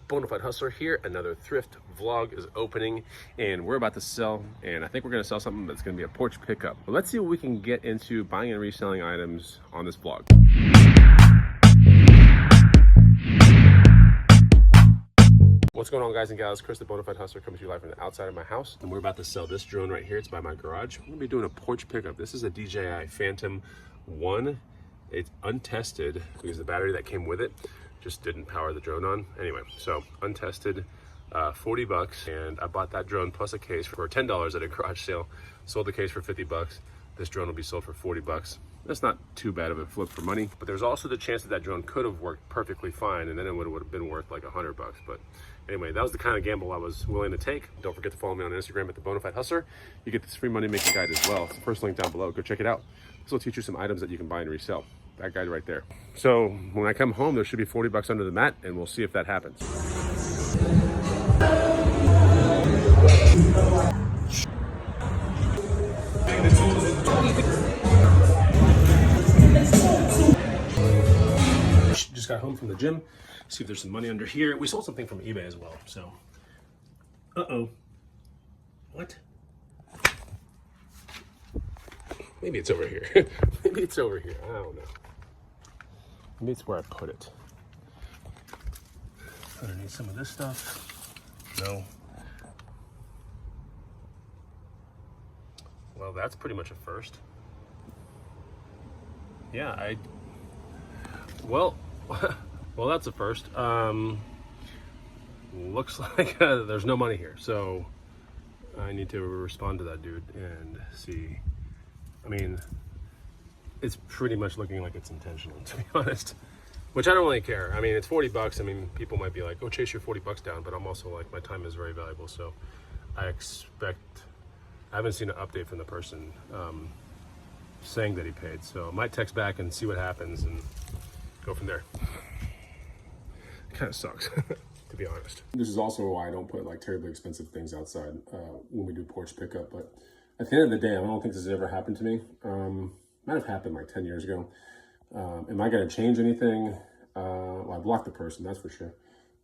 Bonafide Hustler here. Another thrift vlog is opening and we're about to sell, and I think we're going to sell something that's going to be a porch pickup. But let's see what we can get into buying and reselling items on this vlog. What's going on, guys and gals? Chris the Bonafide Hustler coming to you live from the outside of my house, and we're about to sell this drone right here. It's by my garage. We're going to be doing a porch pickup. This is a DJI Phantom 1. It's untested because the battery that came with it just didn't power the drone on. Anyway, so untested, 40 bucks, and I bought that drone plus a case for $10 at a garage sale. Sold the case for 50 bucks. This drone will be sold for 40 bucks. That's not too bad of a flip for money, but there's also the chance that that drone could have worked perfectly fine, and then it would have been worth like 100 bucks. But anyway, that was the kind of gamble I was willing to take. Don't forget to follow me on Instagram at the Bonafide Hustler. You get this free money making guide as well. It's the first link down below. Go check it out. This will teach you some items that you can buy and resell. That guide right there. So when I come home, there should be 40 bucks under the mat, and we'll see if that happens. Just got home from the gym. See if there's some money under here. We sold something from eBay as well, so. Uh-oh. What? Maybe it's over here. Maybe it's over here. I don't know. Maybe it's where I put it. Underneath some of this stuff. No. Well, that's pretty much a first. Yeah, well, that's a first. Looks like there's no money here, so I need to respond to that dude and see. I mean, it's pretty much looking like it's intentional, to be honest, which I don't really care. I mean, it's 40 bucks. I mean, people might be like, oh, chase your 40 bucks down, but I'm also like, my time is very valuable. So I haven't seen an update from the person saying that he paid. So I might text back and see what happens and go from there. It kind of sucks, to be honest. This is also why I don't put like terribly expensive things outside when we do porch pickup. But at the end of the day, I don't think this has ever happened to me. Might have happened like 10 years ago. Am I going to change anything? Well, I blocked the person, that's for sure.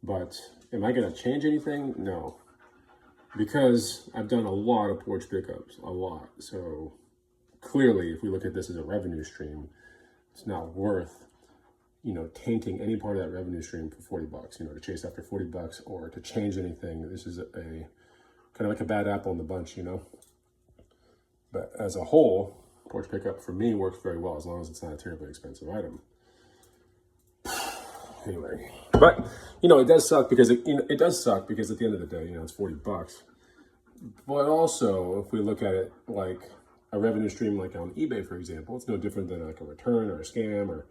But am I going to change anything? No. Because I've done a lot of porch pickups, a lot. So clearly, if we look at this as a revenue stream, it's not worth, tainting any part of that revenue stream for 40 bucks, to chase after 40 bucks or to change anything. This is a kind of like a bad apple in the bunch, But as a whole, porch pickup for me works very well as long as it's not a terribly expensive item. Anyway, but it does suck because at the end of the day, it's 40 bucks. But also, if we look at it like a revenue stream, like on eBay, for example, it's no different than like a return or a scam or,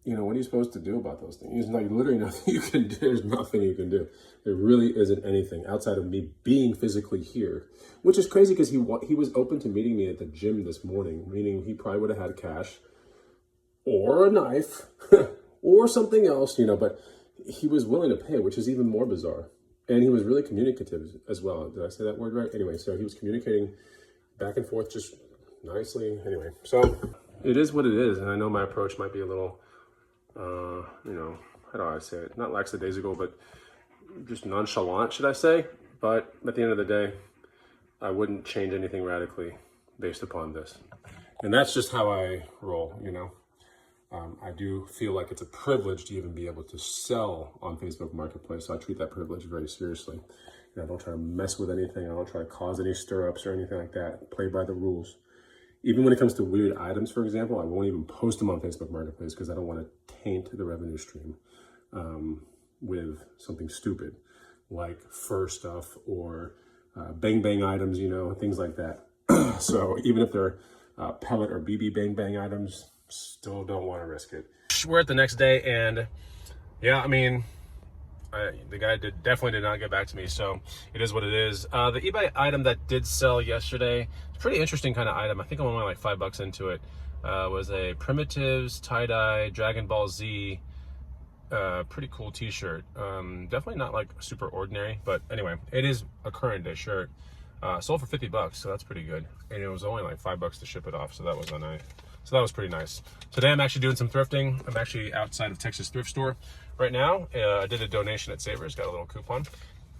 what are you supposed to do about those things? There's like literally nothing you can do. There's nothing you can do. There really isn't anything outside of me being physically here, which is crazy because he was open to meeting me at the gym this morning, meaning he probably would have had cash or a knife or something else, but he was willing to pay, which is even more bizarre. And he was really communicative as well. Did I say that word right? Anyway, so he was communicating back and forth just nicely. Anyway, so it is what it is. And I know my approach might be a little, how do I say it? Not lackadaisical, but just nonchalant, should I say? But at the end of the day, I wouldn't change anything radically based upon this. And that's just how I roll, I do feel like it's a privilege to even be able to sell on Facebook Marketplace. So I treat that privilege very seriously. I don't try to mess with anything. I don't try to cause any stir-ups or anything like that. Play by the rules. Even when it comes to weird items, for example, I won't even post them on Facebook Marketplace because I don't want to taint the revenue stream with something stupid like fur stuff or bang bang items, things like that. So even if they're pellet or BB bang bang items, still don't want to risk it. We're at the next day, and yeah, I mean, the guy definitely did not get back to me, so it is what it is. The eBay item that did sell yesterday, it's a pretty interesting kind of item. I think I'm only like $5 into it. Was a Primitives tie-dye Dragon Ball Z, pretty cool t-shirt. Definitely not like super ordinary, but anyway, it is a current day shirt. Sold for 50 bucks, so that's pretty good. And it was only like $5 to ship it off, so that was So that was pretty nice. Today I'm actually doing some thrifting. I'm actually outside of Texas Thrift Store right now. I did a donation at Savers, got a little coupon.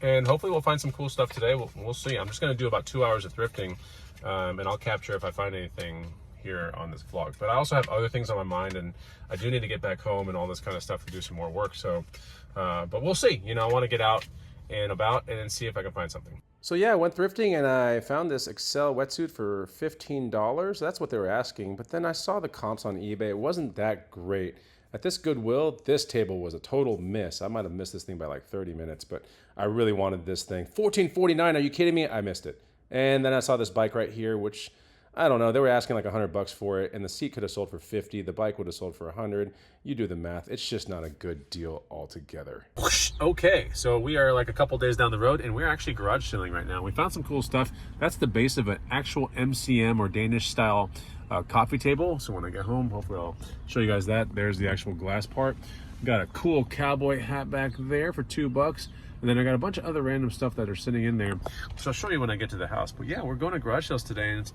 And hopefully we'll find some cool stuff today. We'll see. I'm just gonna do about 2 hours of thrifting, and I'll capture if I find anything here on this vlog. But I also have other things on my mind, and I do need to get back home and all this kind of stuff to do some more work. So, but we'll see. You know, I wanna get out and about and then see if I can find something. So yeah, I went thrifting and I found this Excel wetsuit for $15. That's what they were asking. But then I saw the comps on eBay. It wasn't that great. At this Goodwill, this table was a total miss. I might have missed this thing by like 30 minutes, but I really wanted this thing. $14.49, are you kidding me? I missed it. And then I saw this bike right here, which, I don't know, they were asking like $100 for it, and the seat could have sold for 50, the bike would have sold for 100. You do the math, it's just not a good deal altogether. Okay, so we are like a couple days down the road, and we're actually garage selling right now. We found some cool stuff. That's the base of an actual MCM or Danish style coffee table. So when I get home, hopefully I'll show you guys that. There's the actual glass part. Got a cool cowboy hat back there for $2. And then I got a bunch of other random stuff that are sitting in there. So I'll show you when I get to the house. But yeah, we're going to garage sales today, and it's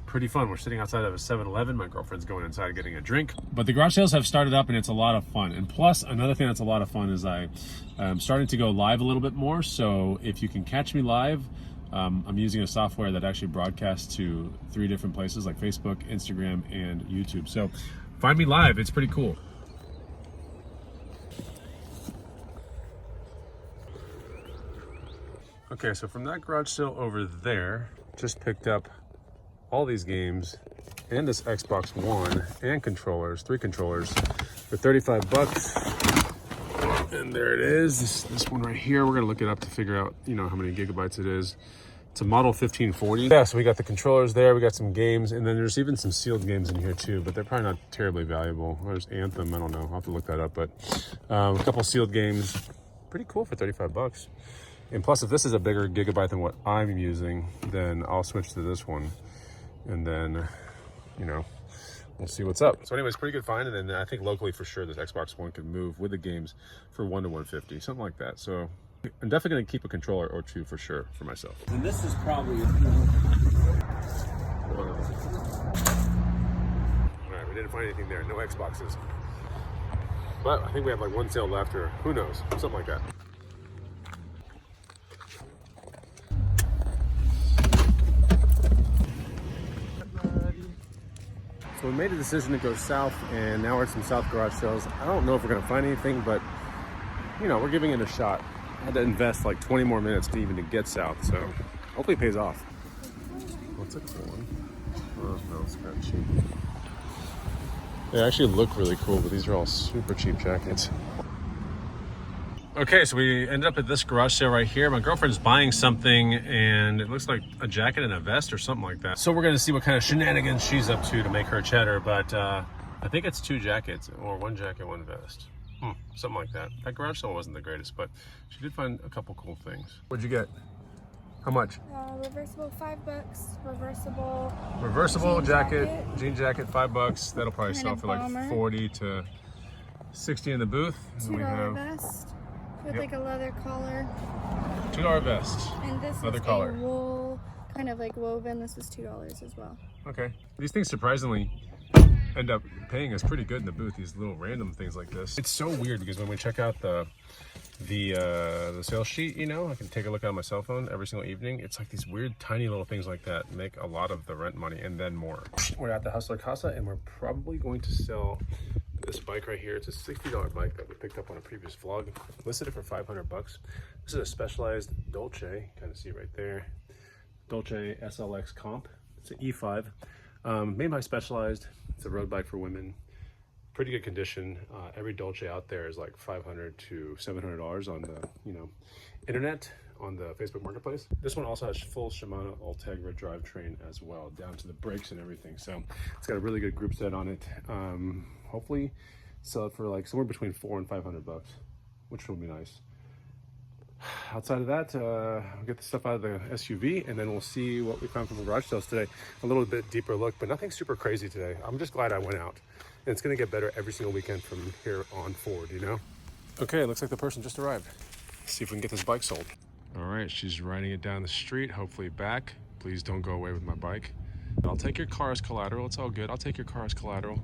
pretty fun. We're sitting outside of a 7-Eleven. My girlfriend's going inside getting a drink. But the garage sales have started up, and it's a lot of fun. And plus, another thing that's a lot of fun is I'm starting to go live a little bit more. So if you can catch me live, I'm using a software that actually broadcasts to 3 different places like Facebook, Instagram, and YouTube. So find me live. It's pretty cool. Okay, so from that garage sale over there, just picked up all these games and this Xbox One and controllers, 3 controllers for $35. And there it is, this one right here. We're gonna look it up to figure out, you know, how many gigabytes it is. It's a model 1540. Yeah, so we got the controllers there, we got some games, and then there's even some sealed games in here too, but they're probably not terribly valuable. There's Anthem, I don't know, I'll have to look that up, but a couple sealed games, pretty cool for $35. And plus, if this is a bigger gigabyte than what I'm using, then I'll switch to this one. And then, you know, we'll see what's up. So anyways, pretty good find. And then I think locally for sure, this Xbox One could move with the games for $100 to $150, something like that. So I'm definitely gonna keep a controller or 2 for sure for myself. And this is probably All right, we didn't find anything there, no Xboxes. But I think we have like 1 sale left, or who knows, something like that. So we made a decision to go south, and now we're at some south garage sales. I don't know if we're gonna find anything, but you know, we're giving it a shot. I had to invest like 20 more minutes to even to get south, so hopefully it pays off. What's a cool one? Oh, no, it's kind of cheap. They actually look really cool, but these are all super cheap jackets. Okay, so we ended up at this garage sale right here. My girlfriend's buying something, and it looks like a jacket and a vest or something like that. So we're gonna see what kind of shenanigans she's up to make her cheddar, but I think it's 2 jackets, or 1 jacket, 1 vest. Something like that. That garage sale wasn't the greatest, but she did find a couple cool things. What'd you get? How much? Reversible $5. Reversible jacket, jean jacket, $5. That'll probably Kind sell of for like bomber. 40 to 60 in the booth. And we $2 have vest with Yep. like a leather collar. $2 vest. And this Leather is collar. a wool, kind of like woven. This is $2 as well. Okay. These things surprisingly end up paying us pretty good in the booth, these little random things like this. It's so weird because when we check out the sales sheet, you know, I can take a look on my cell phone every single evening. It's like these weird tiny little things like that make a lot of the rent money and then more. We're at the Hustler Casa, and we're probably going to sell this bike right here. It's a $60 bike that we picked up on a previous vlog. Listed it for $500. This is a Specialized Dolce, kind of see it right there. Dolce SLX Comp. It's an E5. Made by Specialized. It's a road bike for women. Pretty good condition. Every Dolce out there is like $500 to $700 on the, you know, internet, on the Facebook Marketplace. This one also has full Shimano Ultegra drivetrain as well, down to the brakes and everything. So it's got a really good group set on it. Hopefully sell it for like somewhere between $400 and $500, which will be nice. Outside of that, we'll get the stuff out of the SUV, and then we'll see what we found from the garage sales today. A little bit deeper look, but nothing super crazy today. I'm just glad I went out, and it's gonna get better every single weekend from here on forward, you know? Okay, it looks like the person just arrived. Let's see if we can get this bike sold. All right, she's riding it down the street, hopefully back. Please don't go away with my bike. I'll take your car as collateral. It's all good. I'll take your car as collateral.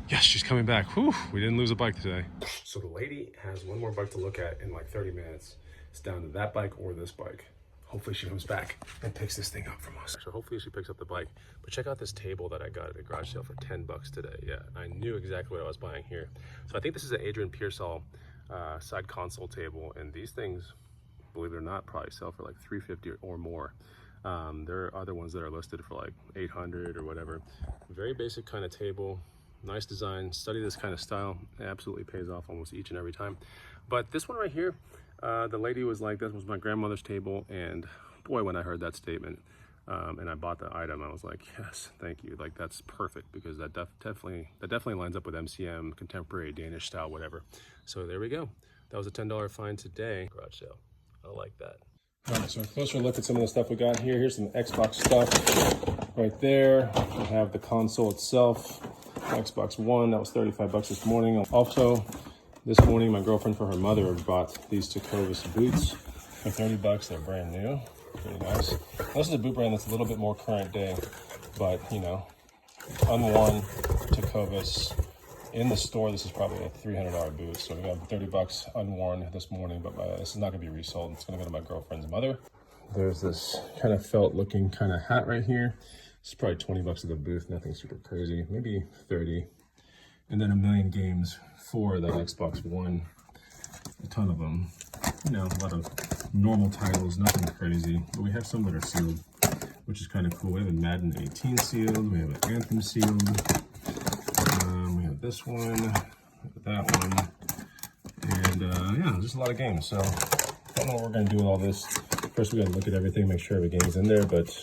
Yes, she's coming back. Whew, we didn't lose a bike today. So the lady has one more bike to look at in like 30 minutes. It's down to that bike or this bike. Hopefully she comes back and picks this thing up from us. So hopefully she picks up the bike. But check out this table that I got at a garage sale for 10 bucks today. Yeah, I knew exactly what I was buying here. So I think this is an Adrian Pearsall side console table. And these things, believe it or not, probably sell for like $350 or more. There are other ones that are listed for like $800 or whatever. Very basic kind of table. Nice design. Study this kind of style. It absolutely pays off almost each and every time. But this one right here, the lady was like, this was my grandmother's table, and boy, when I heard that statement and I bought the item, I was like, yes, thank you. Like, that's perfect, because that definitely lines up with MCM, contemporary, Danish style, whatever. So there we go. That was a $10 find today. Garage sale. I like that. All right, so a closer look at some of the stuff we got here. Here's some Xbox stuff right there. We have the console itself, Xbox One. That was 35 bucks this morning. Also, this morning, my girlfriend for her mother bought these Tecovas boots for 30 bucks. They're brand new. Pretty nice. This is a boot brand that's a little bit more current day, but you know, unworn Tecovas. In the store, this is probably a $300 boot. So we got 30 bucks unworn this morning, but this is not gonna be resold. It's gonna go to my girlfriend's mother. There's this kind of felt looking kind of hat right here. It's probably 20 bucks at the booth, nothing super crazy, maybe 30. And then a million games for that Xbox One. A ton of them. You know, a lot of normal titles, nothing crazy. But we have some that are sealed, which is kind of cool. We have a Madden 18 sealed. We have an Anthem sealed. We have this one, that one. And yeah, just a lot of games. So I don't know what we're going to do with all this. First, we got to look at everything, make sure every game's in there. But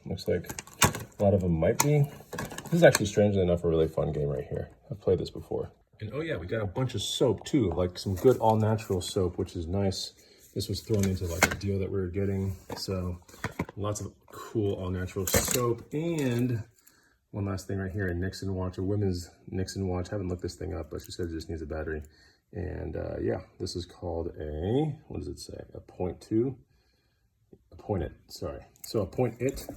looks like a lot of them might be. This is actually, strangely enough, a really fun game right here. I've played this before. And oh yeah, we got a bunch of soap too, like some good all-natural soap, which is nice. This was thrown into like a deal that we were getting. So lots of cool all-natural soap. And one last thing right here, a Nixon watch, a women's Nixon watch. I haven't looked this thing up, but she said it just needs a battery. And yeah, this is called a, what does it say? A .2, a point it, sorry. So a point it,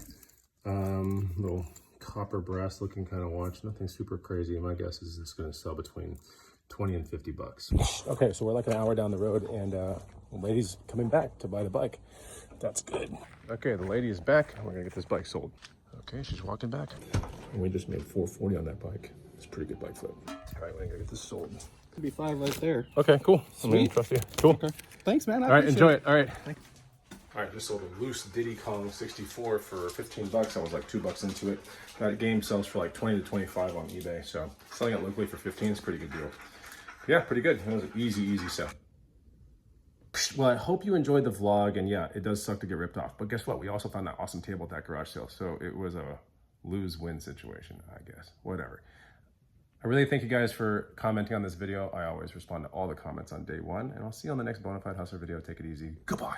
little copper brass looking kind of watch, nothing super crazy. My guess is it's going to sell between 20 and 50 bucks. Okay, so we're like an hour down the road, and the lady's coming back to buy the bike. That's good. Okay, the lady is back. We're gonna get this bike sold. Okay, she's walking back. And we just made $440 on that bike. It's a pretty good bike flip. All right, we're gonna get this sold. Could be $5 right there. Okay, cool. Sweet. I mean, trust you. Cool. Okay. Thanks, man. All right, enjoy it. All right. Thanks. All right, just sold a loose Diddy Kong 64 for 15 bucks. I was like $2 into it. That game sells for like 20 to 25 on eBay. So selling it locally for 15 is a pretty good deal. Yeah, pretty good. It was an easy sell. Well, I hope you enjoyed the vlog, and yeah, it does suck to get ripped off. But guess what? We also found that awesome table at that garage sale. So it was a lose-win situation, I guess. Whatever. I really thank you guys for commenting on this video. I always respond to all the comments on day one, and I'll see you on the next Bonafide Hustler video. Take it easy. Goodbye.